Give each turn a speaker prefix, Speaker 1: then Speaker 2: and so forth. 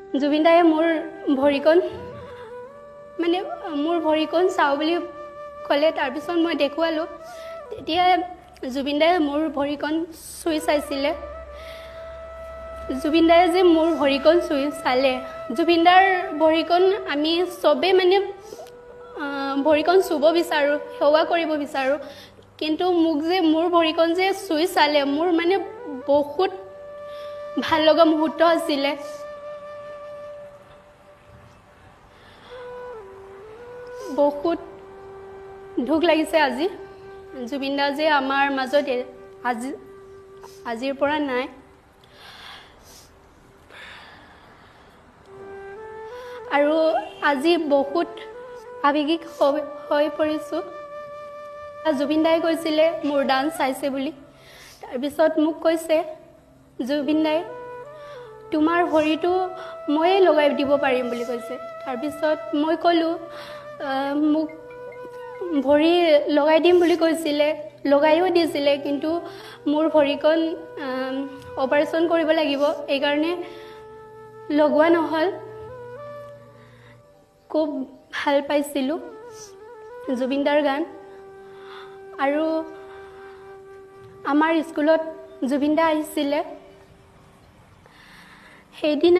Speaker 1: জুবিন দায়ে মোৰ ভৰিখন মানে মোৰ ভৰিখন চাওঁ বুলি ক'লে। তাৰপিছত মই দেখুৱালোঁ। তেতিয়া জুবিন দায়ে মোৰ ভৰিখন চুই চাইছিলে। জুবিন দায়ে যে মোৰ ভৰিখন চুই চালে, জুবিন দাৰ ভৰিখন আমি চবেই মানে ভৰিখন চুব বিচাৰোঁ, সেৱা কৰিব বিচাৰোঁ, কিন্তু মোক যে মোৰ ভৰিখন যে চুই চালে, মোৰ মানে বহুত ভাল লগা মুহূৰ্ত আছিলে। বহুত দুখ লাগিছে আজি জুবিন দা যে আমাৰ মাজত আজিৰ পৰা নাই। আৰু আজি বহুত আৱেগিক হৈ পৰিছোঁ। জুবিন দাই কৈছিলে মোৰ ডান্স চাইছে বুলি। তাৰপিছত মোক কৈছে জুবিন দাই, তোমাৰ ভৰিটো ময়ে লগাই দিব পাৰিম বুলি কৈছে। তাৰপিছত মই ক'লোঁ মোক ভৰি লগাই দিম বুলি কৈছিলে, লগাইও দিছিলে, কিন্তু মোৰ ভৰিখন অপাৰেশ্যন কৰিব লাগিব, এইকাৰণে লগোৱা নহ'ল। খুব ভাল পাইছিলোঁ জুবিন দাৰ গান। আৰু আমাৰ স্কুলত জুবিন দা আহিছিলে। সেইদিনা